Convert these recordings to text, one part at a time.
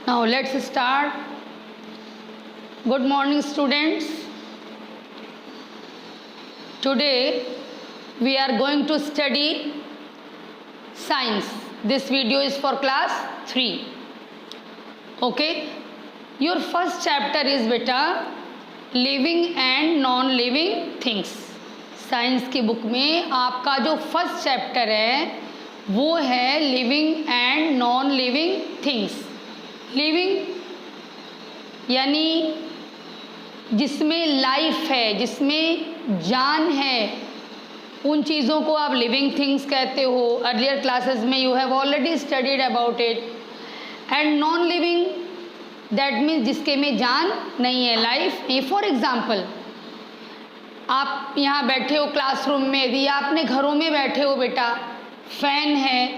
Now let's start. Good morning, students. Today we are going to study science. This video is for class 3. Okay. Your first chapter is beta living and non-living things. Science की book में आपका जो first chapter है वो है living and non living things. Living यानी जिसमें life है, जिसमें जान है, उन चीज़ों को आप लिविंग थिंग्स कहते हो. अर्लियर क्लासेस में you have already studied about it. And non living that means जिसके में जान नहीं है, लाइफ नहीं. फॉर एग्जाम्पल, आप यहाँ बैठे हो क्लासरूम में, यदि आपने घरों में बैठे हो बेटा, फैन है,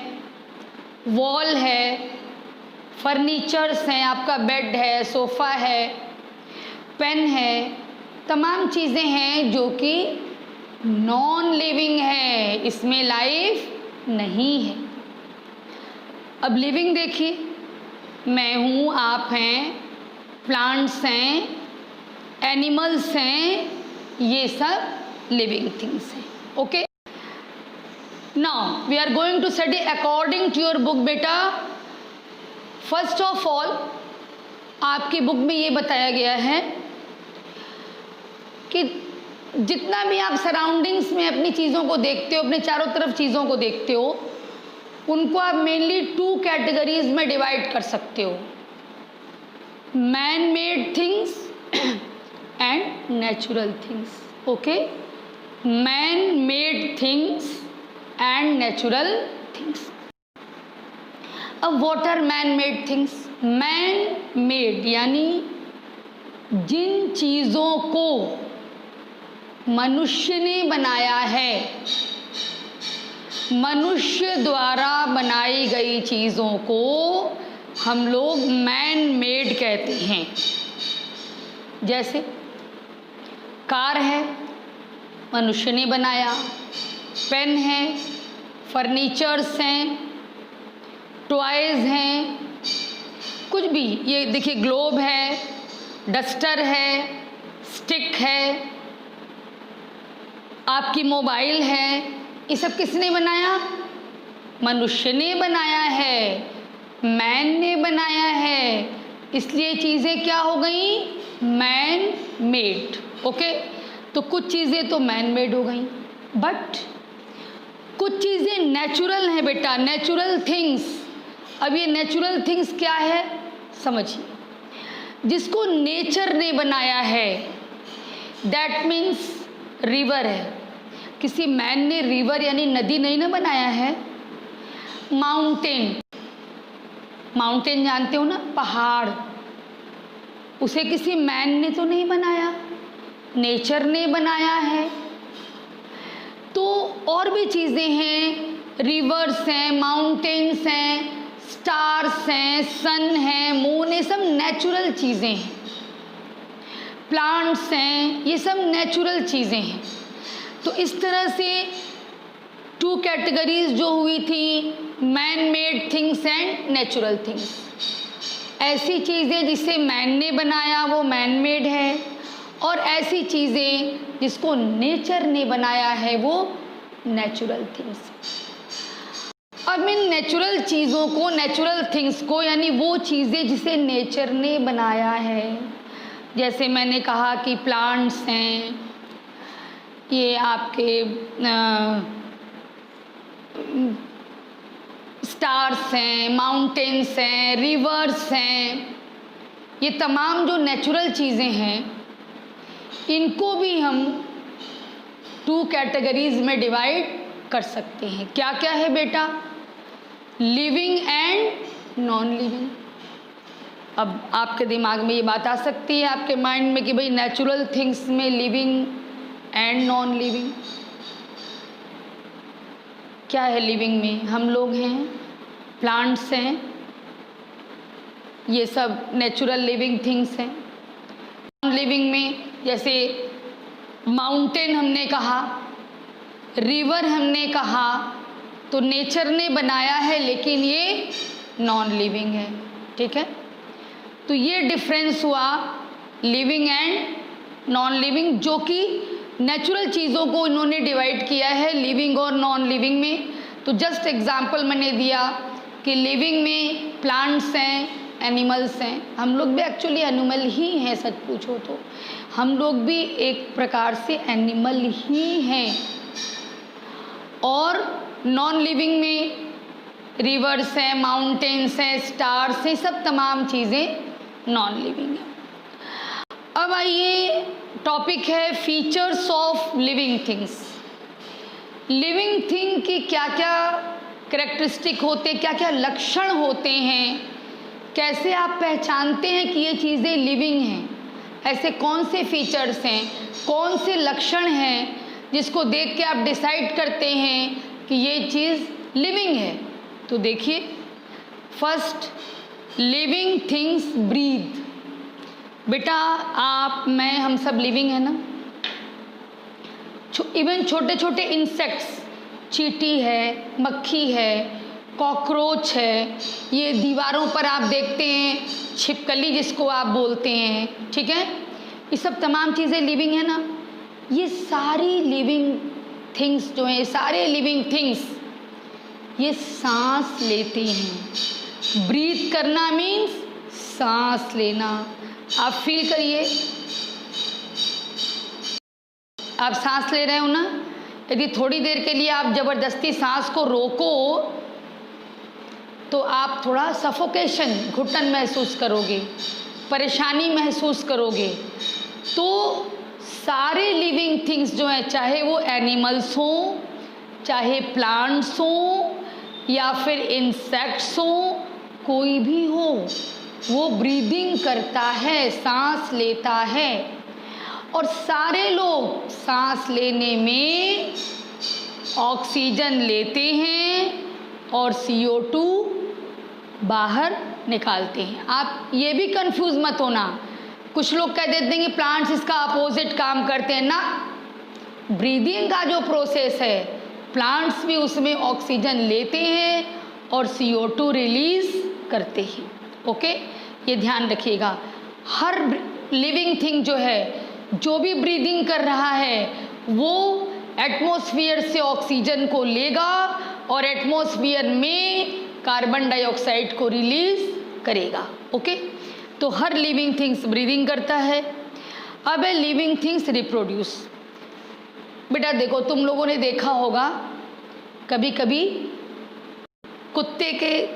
वॉल है, फर्नीचर्स हैं, आपका बेड है, सोफ़ा है, पेन है, तमाम चीज़ें हैं जो कि नॉन लिविंग है, इसमें लाइफ नहीं है. अब लिविंग देखिए, मैं हूँ, आप हैं, प्लांट्स हैं, एनिमल्स हैं, ये सब लिविंग थिंग्स हैं. Okay. Now we are going to study according to your book बेटा. फर्स्ट ऑफ ऑल, आपकी बुक में ये बताया गया है कि जितना भी आप सराउंडिंग्स में अपनी चीज़ों को देखते हो, अपने चारों तरफ चीज़ों को देखते हो, उनको आप मेनली 2 कैटेगरीज में डिवाइड कर सकते हो. Man made things and natural things. Okay. Man made things and natural things. अब what are man made things? Man made यानी जिन चीज़ों को मनुष्य ने बनाया है, मनुष्य द्वारा बनाई गई चीज़ों को हम लोग मैन मेड कहते हैं. जैसे कार है, मनुष्य ने बनाया. पेन है, फर्नीचर्स हैं, टॉयज़ हैं, कुछ भी. ये देखिए, ग्लोब है, डस्टर है, स्टिक है, आपकी मोबाइल है. ये सब किसने बनाया? मनुष्य ने बनाया है, मैन ने बनाया है. इसलिए चीज़ें क्या हो गई? Man made. ओके. तो कुछ चीज़ें तो मैन मेड हो गई, बट कुछ चीज़ें नेचुरल हैं बेटा, नेचुरल थिंग्स. अब ये नेचुरल थिंग्स क्या है समझिए. जिसको नेचर ने बनाया है, दैट मीन्स रिवर है. किसी मैन ने रिवर यानी नदी नहीं ना बनाया है. माउंटेन, माउंटेन जानते हो ना, पहाड़, उसे किसी मैन ने तो नहीं बनाया, नेचर ने बनाया है. तो और भी चीज़ें हैं, रिवर्स हैं, माउंटेन्स हैं, स्टार्स हैं, सन है, मून, ये सब नेचुरल चीज़ें हैं. प्लांट्स हैं, ये सब नेचुरल चीज़ें हैं. तो इस तरह से 2 कैटेगरीज जो हुई थी, man made things and natural things. ऐसी चीज़ें जिसे मैन ने बनाया वो मैन मेड है, और ऐसी चीज़ें जिसको नेचर ने बनाया है वो नेचुरल थिंग्स. अब इन नेचुरल चीज़ों को, नेचुरल थिंग्स को, यानी वो चीज़ें जिसे नेचर ने बनाया है, जैसे मैंने कहा कि प्लांट्स हैं, ये आपके स्टार्स हैं, माउंटेन्स हैं, रिवर्स हैं, ये तमाम जो नेचुरल चीज़ें हैं, इनको भी हम 2 कैटेगरीज में डिवाइड कर सकते हैं. क्या क्या है बेटा? Living and non living. अब आपके दिमाग में ये बात आ सकती है, आपके माइंड में, कि भाई नेचुरल थिंग्स में लिविंग एंड नॉन लिविंग क्या है? लिविंग में हम लोग हैं, प्लांट्स हैं, ये सब नेचुरल लिविंग थिंग्स हैं. नॉन लिविंग में जैसे माउंटेन हमने कहा, रिवर हमने कहा, तो नेचर ने बनाया है लेकिन ये नॉन लिविंग है. ठीक है. तो ये डिफरेंस हुआ लिविंग एंड नॉन लिविंग, जो कि नेचुरल चीज़ों को इन्होंने डिवाइड किया है लिविंग और नॉन लिविंग में। तो जस्ट एग्जांपल मैंने दिया कि लिविंग में प्लांट्स हैं, एनिमल्स हैं। हम लोग भी एक्चुअली एनिमल ही हैं, सच पूछो तो हम लोग भी एक प्रकार से एनिमल ही हैं। और नॉन लिविंग में रिवर्स हैं, माउंटेन्स हैं, स्टार्स हैं, सब तमाम चीज़ें नॉन लिविंग हैं। अब आइए, टॉपिक है features of living things. Living thing की क्या क्या कैरेक्टरिस्टिक होते, क्या क्या लक्षण होते हैं, कैसे आप पहचानते हैं कि ये चीज़ें लिविंग हैं, ऐसे कौन से फीचर्स हैं, कौन से लक्षण हैं जिसको देख के आप डिसाइड करते हैं कि ये चीज़ लिविंग है। तो देखिए, फर्स्ट, लिविंग थिंग्स ब्रीथ। बेटा आप, मैं, हम सब लिविंग है ना। इवन छोटे छोटे इंसेक्ट्स, चींटी है, मक्खी है, कॉकरोच है, ये दीवारों पर आप देखते हैं छिपकली जिसको आप बोलते हैं, ठीक है, ये सब तमाम चीज़ें लिविंग है ना। ये सारी लिविंग थिंग्स जो हैं, ये सारे लिविंग थिंग्स ये सांस लेते हैं। ब्रीथ करना मीन्स सांस लेना। आप फील करिए, आप सांस ले रहे हो ना। यदि थोड़ी देर के लिए आप ज़बरदस्ती सांस को रोको तो आप थोड़ा सफोकेशन, घुटन महसूस करोगे, परेशानी महसूस करोगे। तो सारे लिविंग थिंग्स जो हैं, चाहे वो एनिमल्स हों, चाहे प्लांट्स हों या फिर इंसेक्ट्स हों, कोई भी हो, वो ब्रीदिंग करता है, सांस लेता है। और सारे लोग सांस लेने में ऑक्सीजन लेते हैं और CO2 बाहर निकालते हैं। आप ये भी कंफ्यूज मत होना, कुछ लोग कह देते हैं कि प्लांट्स इसका अपोजिट काम करते हैं ना। ब्रीदिंग का जो प्रोसेस है, प्लांट्स भी उसमें ऑक्सीजन लेते हैं और CO2 रिलीज करते हैं। ओके, ये ध्यान रखिएगा। हर लिविंग थिंग जो है, जो भी ब्रीदिंग कर रहा है, वो एटमॉस्फेयर से ऑक्सीजन को लेगा और एटमॉस्फेयर में कार्बन डाइऑक्साइड को रिलीज करेगा। ओके, तो हर लिविंग थिंग्स ब्रीदिंग करता है। अब है लिविंग थिंग्स रिप्रोड्यूस। बेटा देखो, तुम लोगों ने देखा होगा कभी कभी कुत्ते के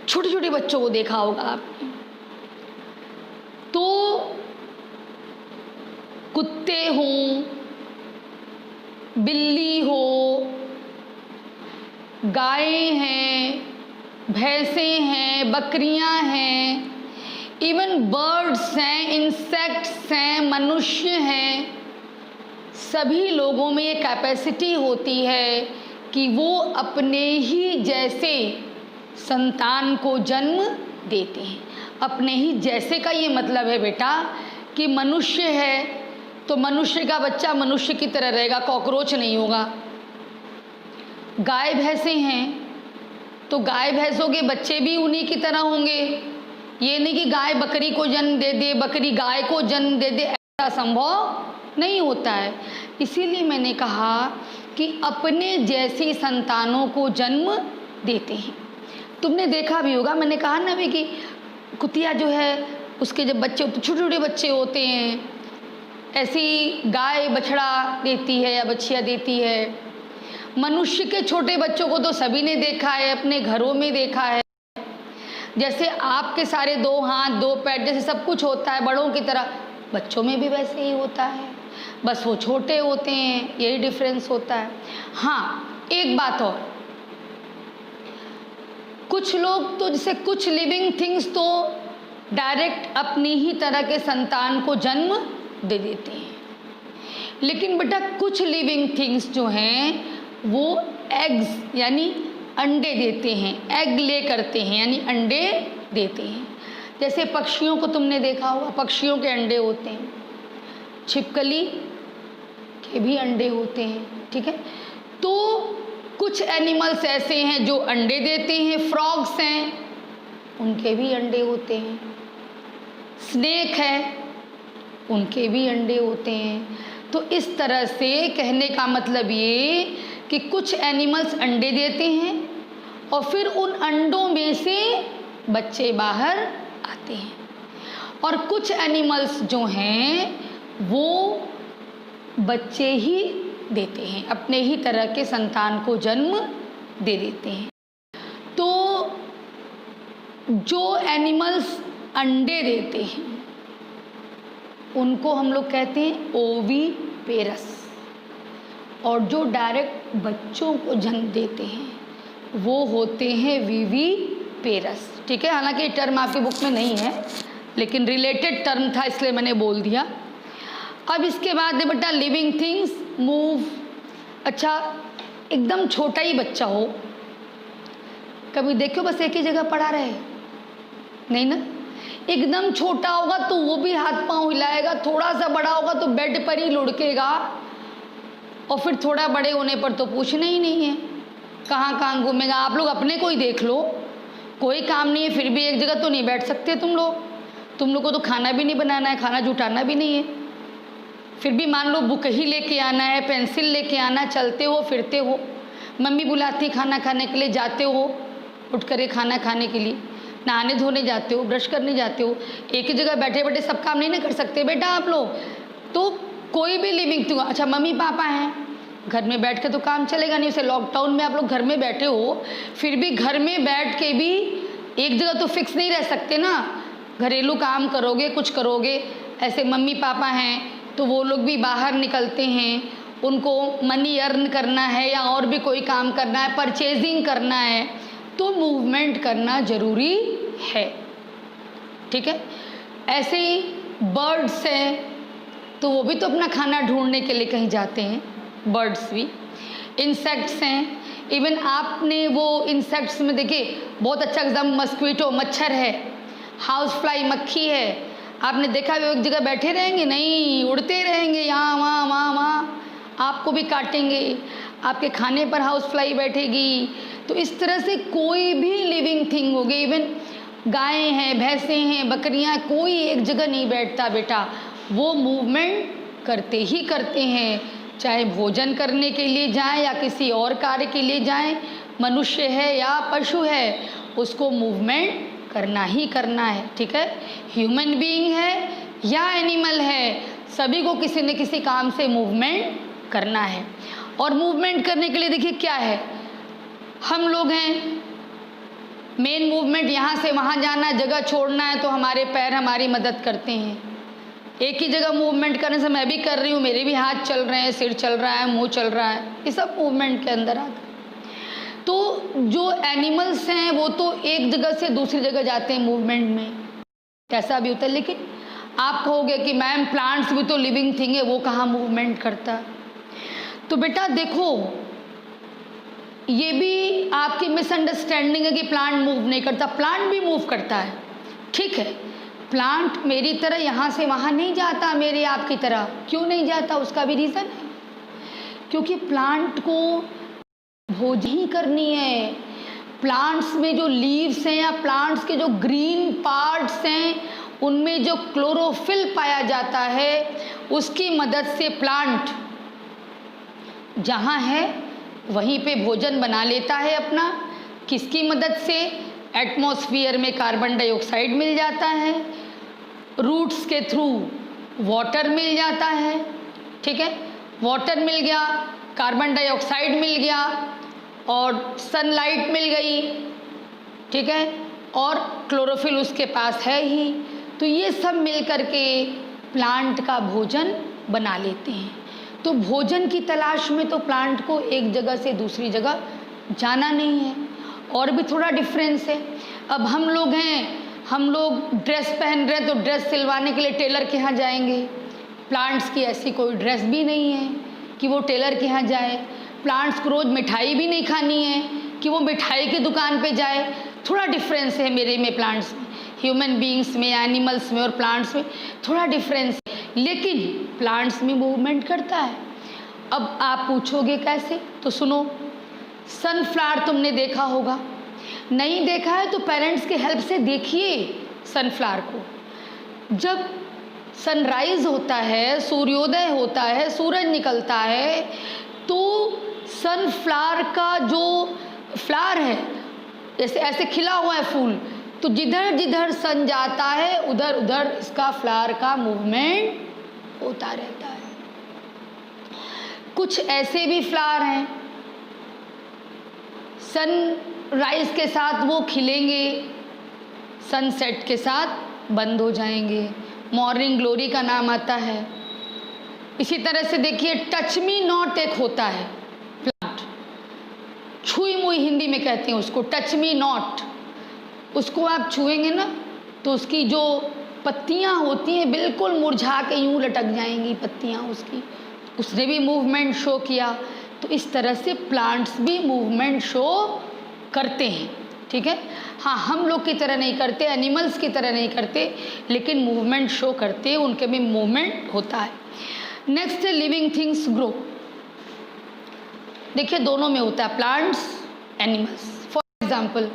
छोटे छोटे बच्चों को देखा होगा आपने। तो कुत्ते हों, बिल्ली हो, गायें हैं, भैंसें हैं, बकरियां हैं, इवन बर्ड्स हैं, इंसेक्ट्स हैं, मनुष्य हैं, सभी लोगों में ये कैपेसिटी होती है कि वो अपने ही जैसे संतान को जन्म देते हैं। अपने ही जैसे का ये मतलब है बेटा कि मनुष्य है तो मनुष्य का बच्चा मनुष्य की तरह रहेगा, कॉकरोच नहीं होगा। गाय भैंसें हैं तो गाय भैंसों के बच्चे भी उन्हीं की तरह होंगे। ये नहीं कि गाय बकरी को जन्म दे दे, बकरी गाय को जन्म दे दे, ऐसा संभव नहीं होता है। इसीलिए मैंने कहा कि अपने जैसी संतानों को जन्म देते हैं। तुमने देखा भी होगा, मैंने कहा ना भी कि कुतिया जो है उसके जब बच्चे होते, छोटे छोटे बच्चे होते हैं, ऐसी गाय बछड़ा देती है या बछिया देती है। मनुष्य के छोटे बच्चों को तो सभी ने देखा है, अपने घरों में देखा है। जैसे आपके सारे 2 हाथ 2 पैर जैसे सब कुछ होता है बड़ों की तरह, बच्चों में भी वैसे ही होता है, बस वो छोटे होते हैं, यही डिफरेंस होता है। हाँ, एक बात और, कुछ लोग तो जैसे कुछ लिविंग थिंग्स तो डायरेक्ट अपनी ही तरह के संतान को जन्म दे देते हैं, लेकिन बेटा कुछ लिविंग थिंग्स जो हैं वो एग्स यानी अंडे देते हैं, एग ले करते हैं यानी अंडे देते हैं। जैसे पक्षियों को तुमने देखा होगा, पक्षियों के अंडे होते हैं, छिपकली के भी अंडे होते हैं, ठीक है। तो कुछ एनिमल्स ऐसे हैं जो अंडे देते हैं, फ्रॉग्स हैं उनके भी अंडे होते हैं। स्नेक है, उनके भी अंडे होते हैं। तो इस तरह से कहने का मतलब ये कि कुछ एनिमल्स अंडे देते हैं और फिर उन अंडों में से बच्चे बाहर आते हैं, और कुछ एनिमल्स जो हैं वो बच्चे ही देते हैं, अपने ही तरह के संतान को जन्म दे देते हैं। तो जो एनिमल्स अंडे देते हैं उनको हम लोग कहते हैं ओवीपेरस, और जो डायरेक्ट बच्चों को जन्म देते हैं वो होते हैं विविपेरस। ठीक है, हालांकि ये टर्म आपकी बुक में नहीं है लेकिन रिलेटेड टर्म था इसलिए मैंने बोल दिया। अब इसके बाद है बेटा लिविंग थिंग्स मूव। अच्छा, एकदम छोटा ही बच्चा हो, कभी देखो बस एक ही जगह पड़ा रहे, नहीं ना। एकदम छोटा होगा तो वो भी हाथ पांव हिलाएगा, थोड़ा सा बड़ा होगा तो बेड पर ही लुढ़केगा, और फिर थोड़ा बड़े होने पर तो पूछना ही नहीं है कहाँ कहाँ घूमेगा। आप लोग अपने को ही देख लो, कोई काम नहीं है फिर भी एक जगह तो नहीं बैठ सकते तुम लोग को तो खाना भी नहीं बनाना है, खाना जुटाना भी नहीं है, फिर भी मान लो बुक ही लेके आना है, पेंसिल लेके आना, चलते हो फिरते हो, मम्मी बुलाती खाना खाने के लिए, जाते हो उठ कर खाना खाने के लिए, नहाने धोने जाते हो, ब्रश करने जाते हो, एक ही जगह बैठे बैठे सब काम नहीं ना कर सकते बेटा आप लोग। तो कोई भी लिविंग थिंग, अच्छा मम्मी पापा हैं, घर में बैठ के तो काम चलेगा नहीं, उसे लॉकडाउन में आप लोग घर में बैठे हो, फिर भी घर में बैठ के भी एक जगह तो फिक्स नहीं रह सकते ना, घरेलू काम करोगे कुछ करोगे। ऐसे मम्मी पापा हैं तो वो लोग भी बाहर निकलते हैं, उनको मनी अर्न करना है या और भी कोई काम करना है, परचेजिंग करना है, तो मूवमेंट करना ज़रूरी है। ठीक है, ऐसे ही बर्ड्स हैं तो वो भी तो अपना खाना ढूंढने के लिए कहीं जाते हैं, बर्ड्स भी। इंसेक्ट्स हैं, इवन आपने वो इंसेक्ट्स में देखिए बहुत अच्छा एग्जाम्पल मस्क्वीटो मच्छर है, हाउस फ्लाई मक्खी है, आपने देखा वो एक जगह बैठे रहेंगे, नहीं उड़ते रहेंगे यहाँ वहाँ वहाँ वहाँ, आपको भी काटेंगे, आपके खाने पर हाउस फ्लाई बैठेगी। तो इस तरह से कोई भी लिविंग थिंग होगी, इवन गायें हैं, भैंसें हैं, बकरियां, कोई एक जगह नहीं बैठता बेटा, वो मूवमेंट करते ही करते हैं, चाहे भोजन करने के लिए जाएं या किसी और कार्य के लिए जाएं। मनुष्य है या पशु है, उसको मूवमेंट करना ही करना है। ठीक है, ह्यूमन बीइंग है या एनिमल है, सभी को किसी न किसी काम से मूवमेंट करना है। और मूवमेंट करने के लिए देखिए क्या है, हम लोग हैं, मेन मूवमेंट यहाँ से वहाँ जाना, जगह छोड़ना है तो हमारे पैर हमारी मदद करते हैं। एक ही जगह मूवमेंट करने से मैं भी कर रही हूँ, मेरे भी हाथ चल रहे हैं, सिर चल रहा है, मुंह चल रहा है, ये सब मूवमेंट के अंदर आता है। तो जो एनिमल्स हैं वो तो एक जगह से दूसरी जगह जाते हैं मूवमेंट में, कैसा भी होता है। लेकिन आप कहोगे कि मैम प्लांट्स भी तो लिविंग थिंग है, वो कहाँ मूवमेंट करता। तो बेटा देखो, ये भी आपकी मिसअंडरस्टैंडिंग है कि प्लांट मूव नहीं करता, प्लांट भी मूव करता है। ठीक है, प्लांट मेरी तरह यहाँ से वहाँ नहीं जाता, मेरे आपकी तरह। क्यों नहीं जाता, उसका भी रीज़न है, क्योंकि प्लांट को भोजन ही करनी है। प्लांट्स में जो लीव्स हैं या प्लांट्स के जो ग्रीन पार्ट्स हैं, उनमें जो क्लोरोफिल पाया जाता है, उसकी मदद से प्लांट जहाँ है वहीं पे भोजन बना लेता है अपना। किसकी मदद से? एटमॉस्फेयर में कार्बन डाइऑक्साइड मिल जाता है, रूट्स के थ्रू वाटर मिल जाता है। ठीक है, वाटर मिल गया, कार्बन डाइऑक्साइड मिल गया और सनलाइट मिल गई। ठीक है, और क्लोरोफिल उसके पास है ही, तो ये सब मिल करके प्लांट का भोजन बना लेते हैं। तो भोजन की तलाश में तो प्लांट को एक जगह से दूसरी जगह जाना नहीं है। और भी थोड़ा डिफरेंस है। अब हम लोग हैं, हम लोग ड्रेस पहन रहे हैं तो ड्रेस सिलवाने के लिए टेलर के यहाँ जाएंगे। प्लांट्स की ऐसी कोई ड्रेस भी नहीं है कि वो टेलर के यहाँ जाए। प्लांट्स को रोज़ मिठाई भी नहीं खानी है कि वो मिठाई की दुकान पे जाए। थोड़ा डिफरेंस है मेरे में, प्लांट्स में, ह्यूमन बीइंग्स में, एनिमल्स में और प्लांट्स में थोड़ा डिफरेंस है। लेकिन प्लांट्स में मूवमेंट करता है। अब आप पूछोगे कैसे, तो सुनो। सनफ्लावर तुमने देखा होगा, नहीं देखा है तो पेरेंट्स की हेल्प से देखिए सनफ्लावर को। जब सनराइज होता है, सूर्योदय होता है, सूरज निकलता है, तो सनफ्लावर का जो फ्लावर है, जैसे ऐसे खिला हुआ है फूल, तो जिधर जिधर सन जाता है उधर उधर इसका फ्लावर का मूवमेंट होता रहता है। कुछ ऐसे भी फ्लावर हैं, सनराइज के साथ वो खिलेंगे, सनसेट के साथ बंद हो जाएंगे, मॉर्निंग ग्लोरी का नाम आता है। इसी तरह से देखिए टच मी नॉट एक होता है प्लांट, छुई मुई हिंदी में कहते हैं उसको, टच मी नॉट। उसको आप छुएंगे ना तो उसकी जो पत्तियां होती हैं बिल्कुल मुरझा के यूं लटक जाएंगी पत्तियां उसकी, उसने भी मूवमेंट शो किया। तो इस तरह से प्लांट्स भी मूवमेंट शो करते हैं, ठीक है। हाँ, हम लोग की तरह नहीं करते, एनिमल्स की तरह नहीं करते, लेकिन मूवमेंट शो करते हैं, उनके भी मूवमेंट होता है। नेक्स्ट है लिविंग थिंग्स ग्रो। देखिए दोनों में होता है, प्लांट्स, एनिमल्स। फॉर एग्जाम्पल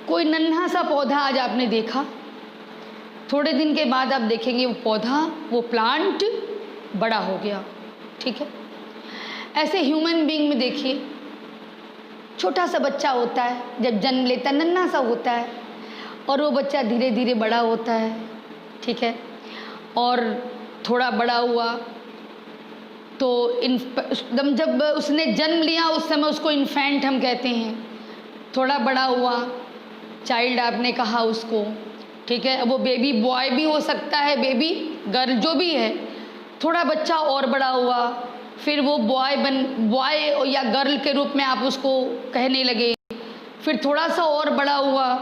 कोई नन्हा सा पौधा आज आपने देखा, थोड़े दिन के बाद आप देखेंगे वो पौधा, वो प्लांट बड़ा हो गया, ठीक है। ऐसे ह्यूमन बीइंग में देखिए, छोटा सा बच्चा होता है, जब जन्म लेता है नन्हा सा होता है, और वो बच्चा धीरे धीरे बड़ा होता है, ठीक है। और थोड़ा बड़ा हुआ तो एकदम जब उसने जन्म लिया उस समय उसको इन्फेंट हम कहते हैं। थोड़ा बड़ा हुआ, चाइल्ड आपने कहा उसको, ठीक है। अब वो बेबी बॉय भी हो सकता है, बेबी गर्ल जो भी है। थोड़ा बच्चा और बड़ा हुआ, फिर वो बॉय या गर्ल के रूप में आप उसको कहने लगे। फिर थोड़ा सा और बड़ा हुआ,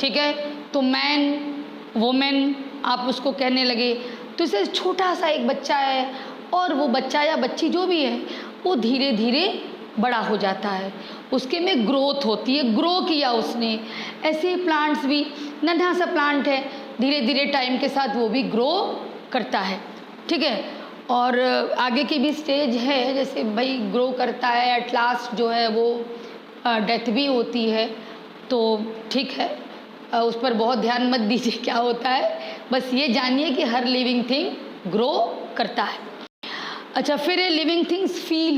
ठीक है, तो मैन, वुमेन आप उसको कहने लगे। तो इसे छोटा सा एक बच्चा है, और वो बच्चा या बच्ची जो भी है वो धीरे धीरे बड़ा हो जाता है, उसके में ग्रोथ होती है, ग्रो किया उसने। ऐसे ही प्लांट्स भी, नन्हा सा प्लांट है, धीरे धीरे टाइम के साथ वो भी ग्रो करता है, ठीक है। और आगे की भी स्टेज है, जैसे भाई ग्रो करता है, एट लास्ट जो है वो डेथ भी होती है, तो ठीक है, उस पर बहुत ध्यान मत दीजिए क्या होता है, बस ये जानिए कि हर लिविंग थिंग ग्रो करता है। अच्छा, फिर ये लिविंग थिंग्स फील,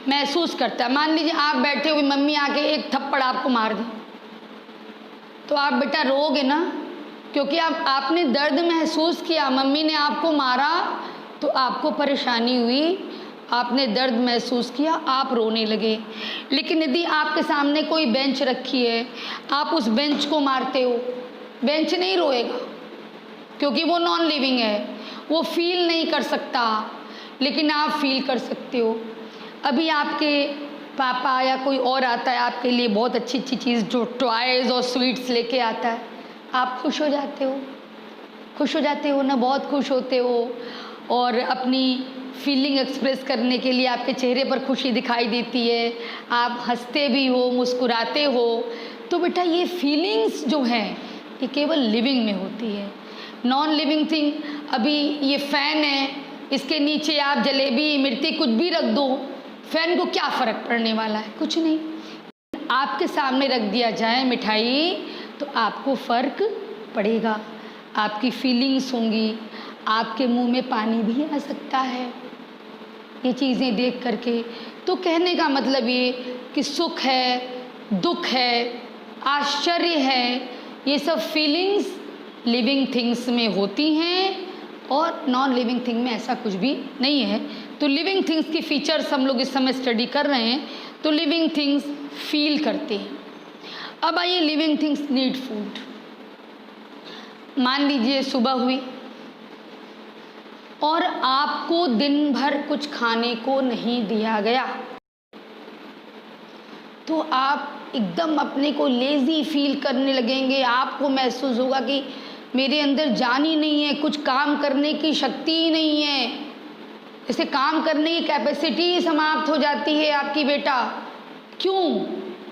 महसूस करता है। मान लीजिए आप बैठे हुए, मम्मी आके एक थप्पड़ आपको मार दी, तो आप बेटा रोओगे ना, क्योंकि आपने दर्द महसूस किया, मम्मी ने आपको मारा तो आपको परेशानी हुई, आपने दर्द महसूस किया, आप रोने लगे। लेकिन यदि आपके सामने कोई बेंच रखी है, आप उस बेंच को मारते हो, बेंच नहीं रोएगा क्योंकि वो नॉन लिविंग है, वो फील नहीं कर सकता, लेकिन आप फील कर सकते हो। अभी आपके पापा या कोई और आता है आपके लिए बहुत अच्छी अच्छी चीज़, जो टॉयज़ और स्वीट्स लेके आता है, आप खुश हो जाते हो, खुश हो जाते हो ना, बहुत खुश होते हो, और अपनी फीलिंग एक्सप्रेस करने के लिए आपके चेहरे पर खुशी दिखाई देती है, आप हंसते भी हो, मुस्कुराते हो। तो बेटा ये फीलिंग्स जो हैं ये केवल लिविंग में होती है। नॉन लिविंग थिंग, अभी ये फ़ैन है, इसके नीचे आप जलेबी, मिर्ची कुछ भी रख दो, फ़ैन को क्या फ़र्क पड़ने वाला है, कुछ नहीं। आपके सामने रख दिया जाए मिठाई तो आपको फ़र्क पड़ेगा, आपकी फीलिंग्स होंगी, आपके मुंह में पानी भी आ सकता है ये चीज़ें देख करके। तो कहने का मतलब ये कि सुख है, दुख है, आश्चर्य है, ये सब फीलिंग्स लिविंग थिंग्स में होती हैं, और नॉन लिविंग थिंग में ऐसा कुछ भी नहीं है। तो लिविंग थिंग्स की फीचर्स हम लोग इस समय स्टडी कर रहे हैं। तो लिविंग थिंग्स फील करते हैं। अब आइए, लिविंग थिंग्स नीड फूड। मान लीजिए सुबह हुई और आपको दिन भर कुछ खाने को नहीं दिया गया, तो आप एकदम अपने को लेज़ी फील करने लगेंगे। आपको महसूस होगा कि मेरे अंदर जान ही नहीं है, कुछ काम करने की शक्ति ही नहीं है, जैसे काम करने की कैपेसिटी समाप्त हो जाती है आपकी बेटा। क्यों?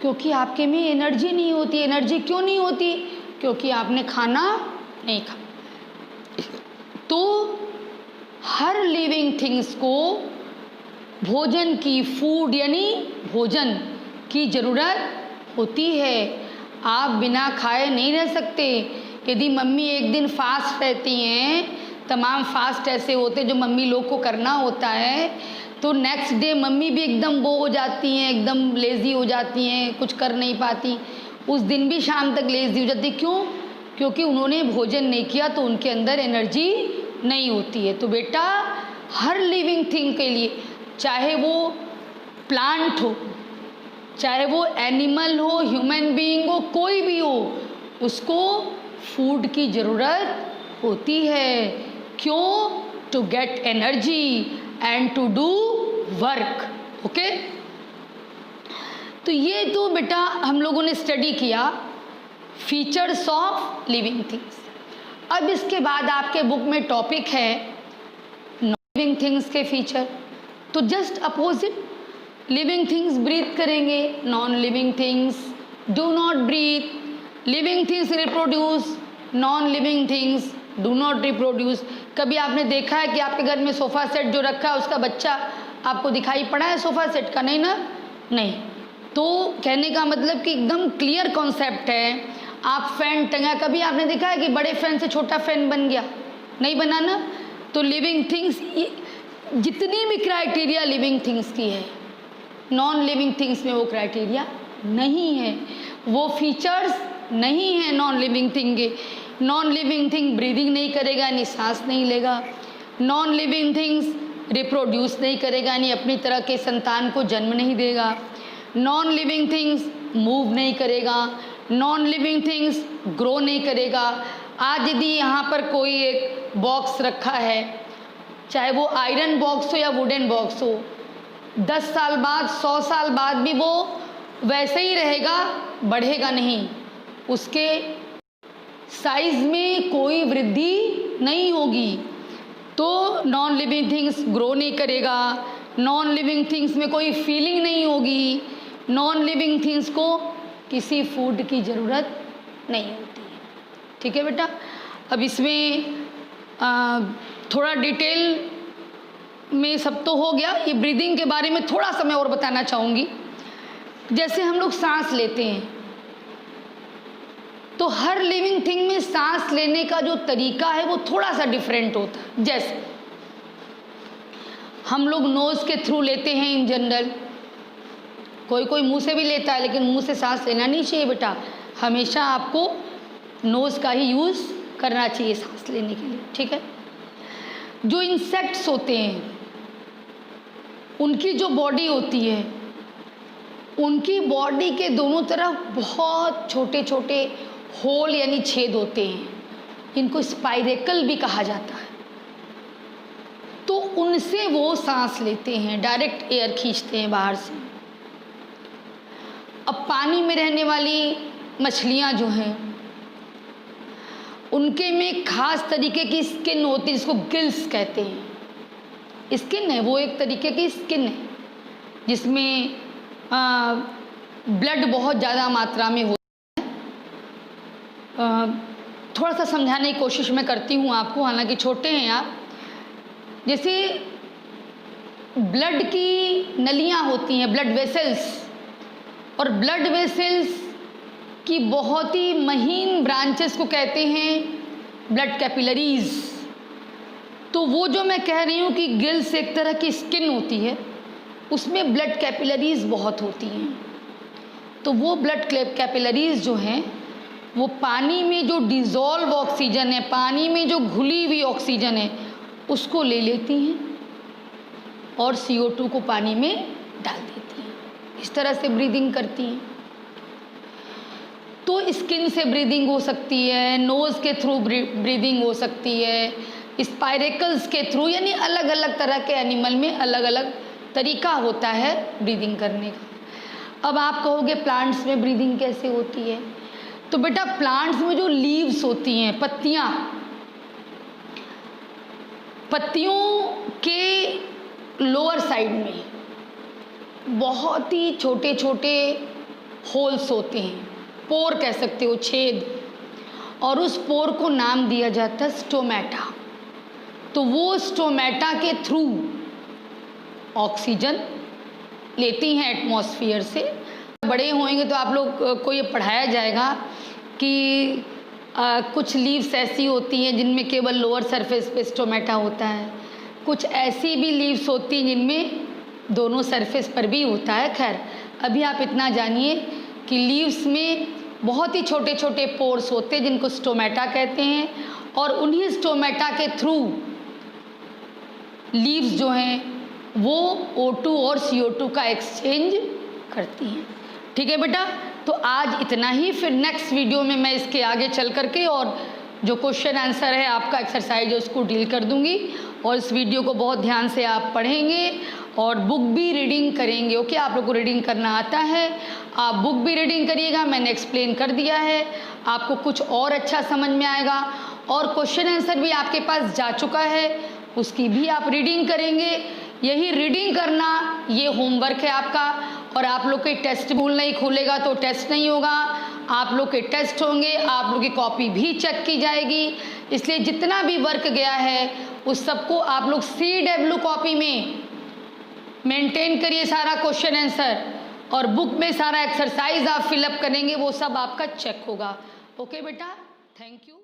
क्योंकि आपके में एनर्जी नहीं होती। एनर्जी क्यों नहीं होती? क्योंकि आपने खाना नहीं खाया। तो हर लिविंग थिंग्स को भोजन की, फूड यानी भोजन की ज़रूरत होती है। आप बिना खाए नहीं रह सकते। यदि मम्मी एक दिन फास्ट रहती हैं, तमाम फास्ट ऐसे होते जो मम्मी लोग को करना होता है, तो नेक्स्ट डे मम्मी भी एकदम वो हो जाती हैं, एकदम लेज़ी हो जाती हैं, कुछ कर नहीं पाती, उस दिन भी शाम तक लेज़ी हो जाती। क्यों? क्योंकि उन्होंने भोजन नहीं किया, तो उनके अंदर एनर्जी नहीं होती है। तो बेटा हर लिविंग थिंग के लिए, चाहे वो प्लांट हो, चाहे वो एनिमल हो, ह्यूमन बीइंग हो, कोई भी हो, उसको फूड की ज़रूरत होती है। क्यों? To get energy and to do work. Okay, तो ये तो बेटा हम लोगों ने स्टडी किया फीचर्स ऑफ लिविंग थिंग्स। अब इसके बाद आपके बुक में टॉपिक है नॉन लिविंग थिंग्स के फीचर। तो just opposite, living things breathe करेंगे, non living things do not breathe, living things reproduce, non living things do not reproduce. कभी आपने देखा है कि आपके घर में सोफ़ा सेट जो रखा है उसका बच्चा आपको दिखाई पड़ा है सोफ़ा सेट का? नहीं ना, नहीं। तो कहने का मतलब कि एकदम क्लियर कॉन्सेप्ट है। आप फैन टंगा, कभी आपने देखा है कि बड़े फैन से छोटा फैन बन गया? नहीं बना ना। तो लिविंग थिंग्स, जितनी भी क्राइटेरिया लिविंग थिंग्स की है, नॉन लिविंग थिंग्स में वो क्राइटेरिया नहीं है, वो फीचर्स नहीं है नॉन लिविंग थिंग के। नॉन लिविंग थिंग ब्रीदिंग नहीं करेगा, यानी सांस नहीं लेगा। नॉन लिविंग थिंग्स रिप्रोड्यूस नहीं करेगा, यानी अपनी तरह के संतान को जन्म नहीं देगा। नॉन लिविंग थिंग्स मूव नहीं करेगा, नॉन लिविंग थिंग्स ग्रो नहीं करेगा। आज यदि यहाँ पर कोई एक बॉक्स रखा है, चाहे वो आयरन बॉक्स हो या वुडन बॉक्स हो, 10 साल बाद, 100 साल बाद भी वो वैसे ही रहेगा, बढ़ेगा नहीं, उसके साइज में कोई वृद्धि नहीं होगी। तो नॉन लिविंग थिंग्स ग्रो नहीं करेगा, नॉन लिविंग थिंग्स में कोई फीलिंग नहीं होगी, नॉन लिविंग थिंग्स को किसी फूड की ज़रूरत नहीं होती है। ठीक है बेटा, अब इसमें थोड़ा डिटेल में सब तो हो गया। ये ब्रीदिंग के बारे में थोड़ा सा मैं और बताना चाहूँगी। जैसे हम लोग सांस लेते हैं, तो हर लिविंग थिंग में सांस लेने का जो तरीका है वो थोड़ा सा डिफरेंट होता है। जैसे हम लोग नोज़ के थ्रू लेते हैं इन जनरल, कोई कोई मुंह से भी लेता है, लेकिन मुंह से सांस लेना नहीं चाहिए बेटा। हमेशा आपको नोज़ का ही यूज़ करना चाहिए सांस लेने के लिए। ठीक है। जो इंसेक्ट्स होते हैं, उनकी जो बॉडी होती है, उनकी बॉडी के दोनों तरफ बहुत छोटे छोटे होल यानी छेद होते हैं, इनको स्पाइरेकल भी कहा जाता है। तो उनसे वो सांस लेते हैं, डायरेक्ट एयर खींचते हैं बाहर से। अब पानी में रहने वाली मछलियां जो हैं, उनके में खास तरीके की स्किन होती है, जिसको गिल्स कहते हैं। स्किन है वो, एक तरीके की स्किन है जिसमें ब्लड बहुत ज़्यादा मात्रा में होता है। थोड़ा सा समझाने की कोशिश मैं करती हूँ आपको, हालांकि छोटे हैं आप। जैसे ब्लड की नलियाँ होती हैं, ब्लड वेसल्स, और ब्लड वेसल्स की बहुत ही महीन ब्रांचेस को कहते हैं ब्लड कैपिलरीज। तो वो जो मैं कह रही हूँ कि गिल्स एक तरह की स्किन होती है, उसमें ब्लड कैपिलरीज बहुत होती हैं। तो वो ब्लड कैपिलरीज जो हैं, वो पानी में जो डिज़ोल्व ऑक्सीजन है, पानी में जो घुली हुई ऑक्सीजन है, उसको ले लेती हैं और CO2 को पानी में डाल देती हैं। इस तरह से ब्रीदिंग करती हैं। तो स्किन से ब्रीदिंग हो सकती है, नोज़ के थ्रू ब्रीदिंग हो सकती है, स्पाइरेकल्स के थ्रू, यानी अलग अलग तरह के एनिमल में अलग अलग तरीका होता है ब्रीदिंग करने का। अब आप कहोगे प्लांट्स में ब्रीदिंग कैसे होती है? तो बेटा प्लांट्स में जो लीव्स होती हैं, पत्तियाँ, पत्तियों के लोअर साइड में बहुत ही छोटे छोटे होल्स होते हैं, पोर कह सकते हो, छेद, और उस पोर को नाम दिया जाता है स्टोमेटा। तो वो स्टोमेटा के थ्रू ऑक्सीजन लेती हैं एटमॉस्फेयर से। बड़े होंगे तो आप लोग को ये पढ़ाया जाएगा कि कुछ लीव्स ऐसी होती हैं जिनमें केवल लोअर सरफेस पे स्टोमेटा होता है, कुछ ऐसी भी लीव्स होती हैं जिनमें दोनों सरफेस पर भी होता है। खैर अभी आप इतना जानिए कि लीव्स में बहुत ही छोटे छोटे पोर्स होते हैं जिनको स्टोमेटा कहते हैं, और उन्हीं स्टोमेटा के थ्रू लीव्स जो हैं वो O2 और CO2 का एक्सचेंज करती हैं। ठीक है बेटा, तो आज इतना ही। फिर नेक्स्ट वीडियो में मैं इसके आगे चल करके और जो क्वेश्चन आंसर है आपका एक्सरसाइज है उसको डील कर दूंगी, और इस वीडियो को बहुत ध्यान से आप पढ़ेंगे और बुक भी रीडिंग करेंगे। ओके, आप लोग को रीडिंग करना आता है, आप बुक भी रीडिंग करिएगा, मैंने एक्सप्लेन कर दिया है, आपको कुछ और अच्छा समझ में आएगा। और क्वेश्चन आंसर भी आपके पास जा चुका है, उसकी भी आप रीडिंग करेंगे। यही रीडिंग करना ये होमवर्क है आपका, और आप लोग के टेस्ट बुक नहीं खुलेगा तो टेस्ट नहीं होगा, आप लोग के टेस्ट होंगे, आप लोग की कॉपी भी चेक की जाएगी। इसलिए जितना भी वर्क गया है उस सबको आप लोग CW कॉपी में मेंटेन करिए, सारा क्वेश्चन आंसर, और बुक में सारा एक्सरसाइज आप फिलअप करेंगे, वो सब आपका चेक होगा। ओके बेटा, थैंक यू।